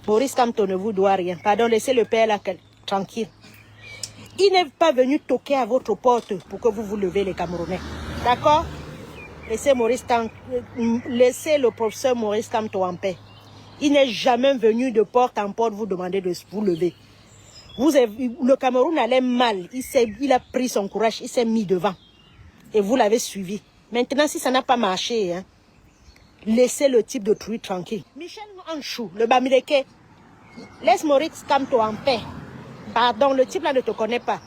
Maurice Kamto ne vous doit rien. Pardon, laissez le père là tranquille. Il n'est pas venu toquer à votre porte pour que vous vous levez les Camerounais. D'accord? Laissez le professeur Maurice Kamto en paix. Il n'est jamais venu de porte en porte vous demander de vous lever. Le Cameroun allait mal. Il a pris son courage, il s'est mis devant. Et vous l'avez suivi. Maintenant, si ça n'a pas marché, hein, laissez le type de truc tranquille. Michel Anchou, le Bamileke, laisse Maurice Kamto en paix. Pardon, le type là ne te connaît pas.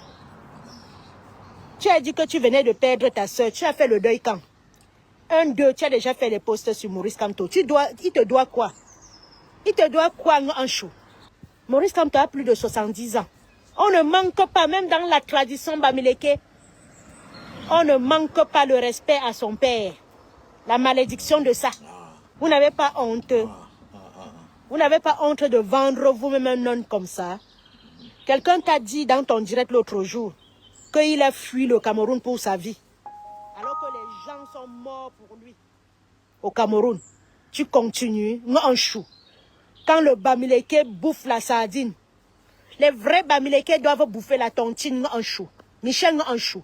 Tu as dit que tu venais de perdre ta soeur. Tu as fait le deuil quand? 1, 2, tu as déjà fait les posts sur Maurice Kamto. Il te doit quoi? Il te doit quoi, Anchou? Maurice Kamto a plus de 70 ans. On ne manque pas, même dans la tradition Bamileke, on ne manque pas le respect à son père. La malédiction de ça. Vous n'avez pas honte. Vous n'avez pas honte de vendre vous-même un nom comme ça. Quelqu'un t'a dit dans ton direct l'autre jour qu'il a fui le Cameroun pour sa vie. Alors que les gens sont morts pour lui. Au Cameroun, tu continues, en chou. Quand le Bamileke bouffe la sardine, les vrais Bamileke doivent bouffer la tontine en chou. Michel en chou.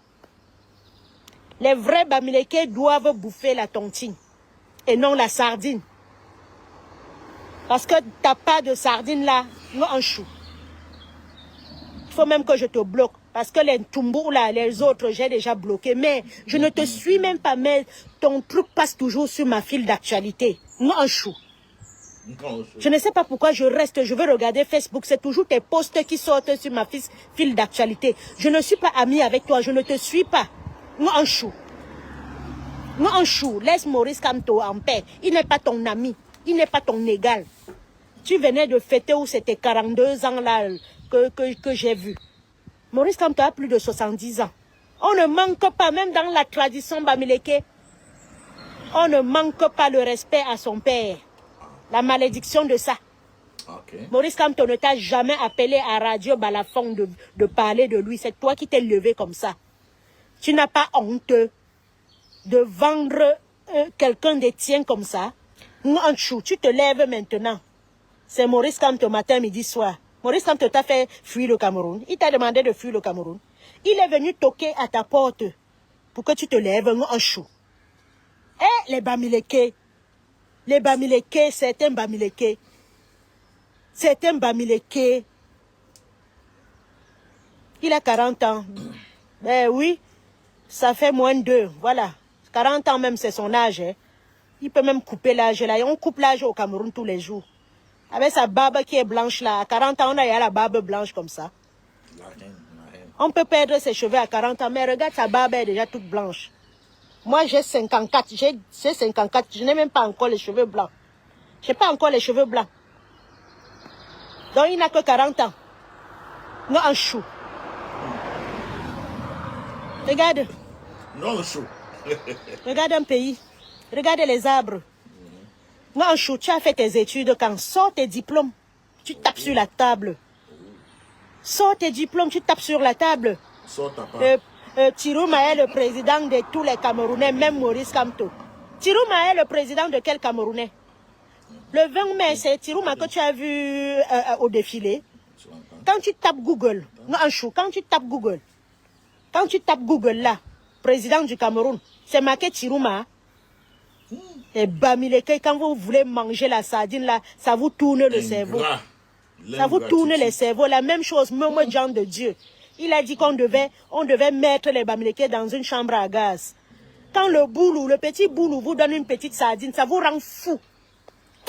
Les vrais Bamileke doivent bouffer la tontine et non la sardine. Parce que tu n'as pas de sardine là, en chou. Il faut même que je te bloque. Parce que les Tumbour là, les autres, j'ai déjà bloqué. Mais je ne te suis même pas. Mais ton truc passe toujours sur ma file d'actualité. En chou. Je ne sais pas pourquoi je reste, je veux regarder Facebook. C'est toujours tes posts qui sortent sur ma file d'actualité. Je ne suis pas amie avec toi, je ne te suis pas. En chou. En chou, laisse Maurice Kamto en paix. Il n'est pas ton ami, il n'est pas ton égal. Tu venais de fêter où c'était 42 ans là que j'ai vu. Maurice Kamto a plus de 70 ans. On ne manque pas, même dans la tradition Bamileke, on ne manque pas le respect à son père. La malédiction de ça. Okay. Maurice Kamto ne t'a jamais appelé à Radio Balafon de parler de lui. C'est toi qui t'es levé comme ça. Tu n'as pas honte de vendre quelqu'un des tiens comme ça. Nganchou, tu te lèves maintenant. C'est Maurice Kamto matin, midi, soir. Maurice Kamto t'a fait fuir le Cameroun. Il t'a demandé de fuir le Cameroun. Il est venu toquer à ta porte pour que tu te lèves, Nganchou. Eh, les Bamileke. Les Bamileke, c'est un Bamileke. C'est un Bamileke. Il a 40 ans. Ben oui, ça fait moins de 2. Voilà. 40 ans même, c'est son âge. Hein. Il peut même couper l'âge là. On coupe l'âge au Cameroun tous les jours. Avec sa barbe qui est blanche là. À 40 ans, on a la barbe blanche comme ça. On peut perdre ses cheveux à 40 ans, mais regarde, sa barbe est déjà toute blanche. Moi, j'ai 54. J'ai 54. Je n'ai même pas encore les cheveux blancs. Je n'ai pas encore les cheveux blancs. Donc, il n'a que 40 ans. Non, en chou. Regarde. Non, en chou. Regarde un pays. Regarde les arbres. Non, en chou, tu as fait tes études quand? Sors tes diplômes. Tu tapes sur la table. Sors tes diplômes, tu tapes sur la table. Sors ta part. Tirouma est le président de tous les Camerounais, même Maurice Kamto. Tirouma est le président de quel Camerounais? Le 20 mai, c'est Tirouma que tu as vu au défilé. Quand tu tapes Google, quand tu tapes Google là, président du Cameroun, c'est marqué Tirouma. Et Bamileke, quand vous voulez manger la sardine là, ça vous tourne le cerveau. Ça vous tourne les cerveaux. La même chose, même Jean de Dieu. Il a dit qu'on devait mettre les Bamileke dans une chambre à gaz. Quand le boulou, le petit boulou vous donne une petite sardine, ça vous rend fou.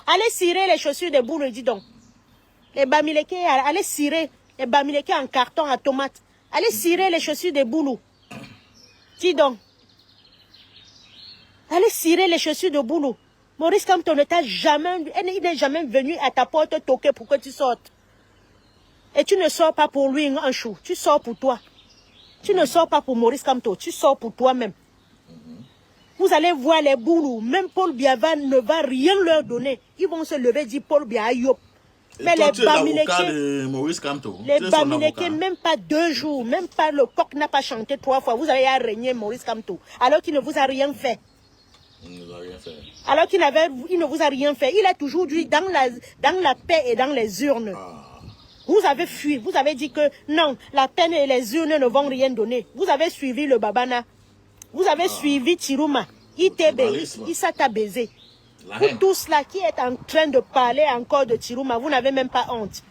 Allez cirer les chaussures des boulous, dis donc. Les Bamileke, allez cirer les Bamileke en carton à tomate. Allez cirer les chaussures des boulous. Dis donc. Allez cirer les chaussures de boulot. Maurice Kamto ne t'a jamais, il n'est jamais venu à ta porte toquer pour que tu sortes. Et tu ne sors pas pour lui un chou, tu sors pour toi. Tu ne sors pas pour Maurice Kamto, tu sors pour toi-même. Vous allez voir les boulous, même Paul Biya ne va rien leur donner. Ils vont se lever et dire Paul Biya Yop. Mais les Bamileke, même pas 2 jours, même pas le coq n'a pas chanté 3 fois. Vous allez régner Maurice Kamto, alors qu'il ne vous a rien fait. Il ne nous a rien fait. Alors qu'il ne vous a rien fait. Il est toujours dit dans la paix et dans les urnes. Vous avez fui. Vous avez dit que non, la paix et les urnes ne vont rien donner. Vous avez suivi le Babana. Vous avez suivi Tiruma. Issa t'a baisé. Vous tous là qui êtes en train de parler encore de Tiruma, vous n'avez même pas honte.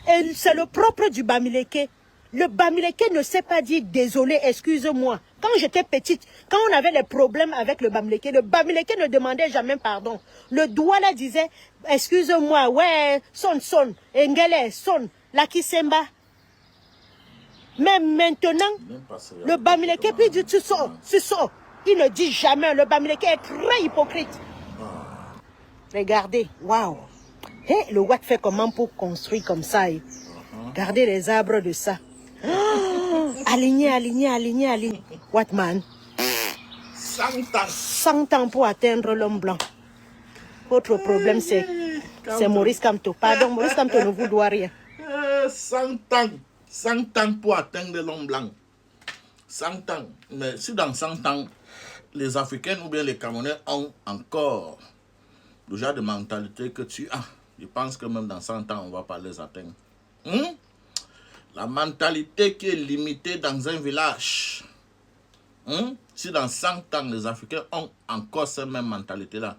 Et c'est le propre du Bamileke. Le Bamileke ne sait pas dire désolé, excuse-moi. Quand j'étais petite, quand on avait des problèmes avec le Bamileke ne demandait jamais pardon. Le Douala disait, excuse-moi, ouais, son, Engele, son, Lakisemba. Mais maintenant, le Bamileke puis dit, tu sors. Il ne dit jamais, le Bamileke est très hypocrite. Regardez, waouh. Le Watt fait comment pour construire comme ça? Regardez les arbres de ça. Aligné. Watman. 100 ans pour atteindre l'homme blanc. Votre problème, c'est Maurice Kamto. Pardon, Maurice Kamto ne vous doit rien. 100 ans. 100 ans pour atteindre l'homme blanc. 100 ans. Mais si dans 100 ans, les Africains ou bien les Camerounais ont encore le genre de mentalité que tu as, je pense que même dans 100 ans, on ne va pas les atteindre. La mentalité qui est limitée dans un village. Si dans 100 ans, les Africains ont encore cette même mentalité-là,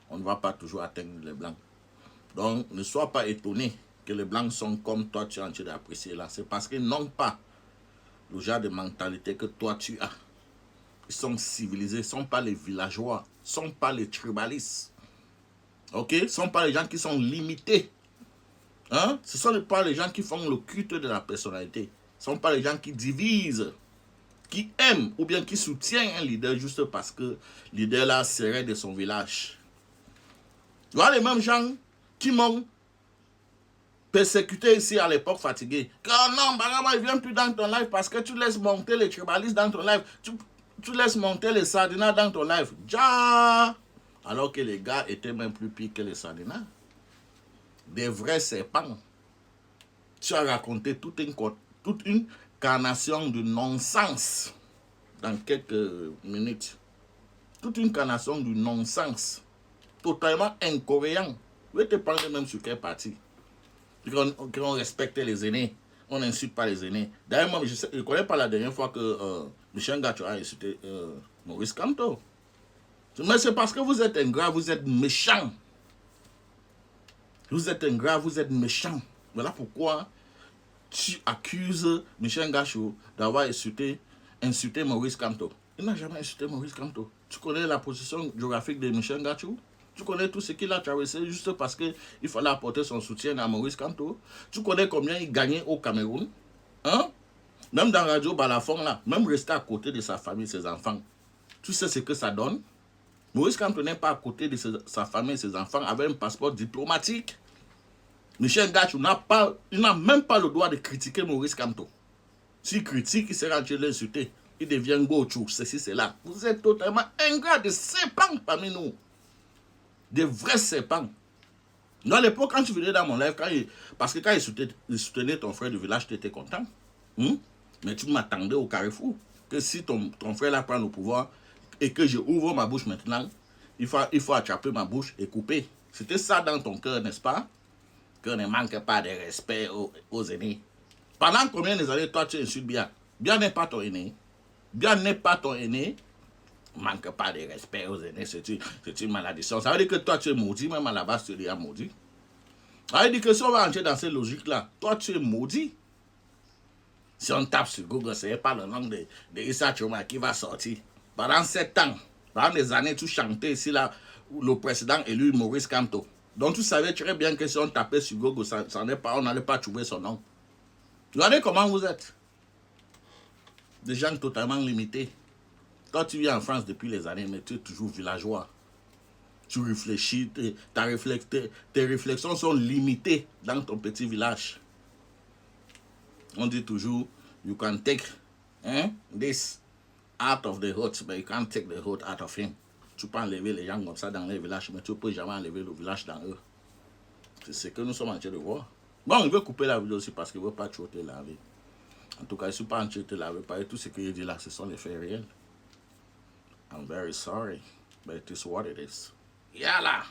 on ne va pas toujours atteindre les Blancs. Donc, ne sois pas étonné que les Blancs sont comme toi, tu es en train d'apprécier là. C'est parce qu'ils n'ont pas le genre de mentalité que toi, tu as. Ils sont civilisés, ils ne sont pas les villageois, ils ne sont pas les tribalistes. Ok? Ce ne sont pas les gens qui sont limités. Ce ne sont pas les gens qui font le culte de la personnalité. Ce ne sont pas les gens qui divisent, qui aiment ou bien qui soutiennent un leader juste parce que le leader là serait de son village. Tu vois les mêmes gens qui m'ont persécuté ici à l'époque fatigué. Car non, Barama, il ne vient plus dans ton live parce que tu laisses monter les tribalistes dans ton live. Tu laisses monter les sardinas dans ton live. Ja! Alors que les gars étaient même plus pires que les sardinas. Des vrais serpents. Tu as raconté toute une carnation de non-sens dans quelques minutes. Toute une carnation de non-sens. Totalement incohérent. Je vais te parler même sur quelle partie. Qu'on respecte les aînés. On n'insulte pas les aînés. D'ailleurs, moi, je ne connais pas la dernière fois que Michel Gacho a insulté Maurice Kamto. Mais c'est parce que vous êtes ingrat, vous êtes méchant. Vous êtes ingrat, vous êtes méchant. Voilà pourquoi tu accuses Michel Gacho d'avoir insulté Maurice Kamto. Il n'a jamais insulté Maurice Kamto. Tu connais la position géographique de Michel Gacho? Tu connais tout ce qu'il a traversé juste parce qu'il fallait apporter son soutien à Maurice Kamto? Tu connais combien il gagnait au Cameroun? Même dans Radio Balafon, là, même rester à côté de sa famille, ses enfants. Tu sais ce que ça donne? Maurice Kamto n'est pas à côté de sa famille et ses enfants avec un passeport diplomatique. Michel Gacho n'a même pas le droit de critiquer Maurice Kamto. S'il critique, il sera en train de l'insulter. Il devient gochou, ceci, cela. Vous êtes totalement ingrat, des serpents parmi nous. Des vrais serpents. À l'époque, quand tu venais dans mon live, parce que quand il soutenait ton frère du village, tu étais content. Mais tu m'attendais au carrefour. Que si ton frère là prend le pouvoir et que je ouvre ma bouche maintenant, il faut attraper ma bouche et couper. C'était ça dans ton cœur, n'est-ce pas? Que ne manque pas de respect aux aînés. Pendant combien d'années, toi, tu insultes Bien? Bien n'est pas ton aîné. Bien n'est pas ton aîné. Manque pas de respect aux aînés, c'est une malédiction. Ça veut dire que toi, tu es maudit, même à la base, tu es déjà maudit. Ça veut dire que si on va entrer dans cette logique-là, toi, tu es maudit. Si on tape sur Google, ce n'est pas le nom de Issa Choma qui va sortir. Pendant 7 ans, pendant des années, tu chantais ici, là, le président élu Maurice Kamto. Donc, tu savais très bien que si on tapait sur Google, on n'allait pas trouver son nom. Regardez comment vous êtes. Des gens totalement limités. Quand tu viens en France depuis les années, mais tu es toujours villageois. Tu réfléchis, tes réflexions sont limitées dans ton petit village. On dit toujours, you can take this out of the hut, but you can't take the hut out of him. Tu peux enlever les gens comme ça dans les villages, mais tu ne peux jamais enlever le village dans eux. C'est ce que nous sommes en train de voir. Bon, il veut couper la vidéo aussi parce qu'il ne veut pas trop te laver. En tout cas, je ne suis pas en train de te laver. Tout ce que je dis là, ce sont les faits réels. I'm very sorry. But it is what it is. Yalla!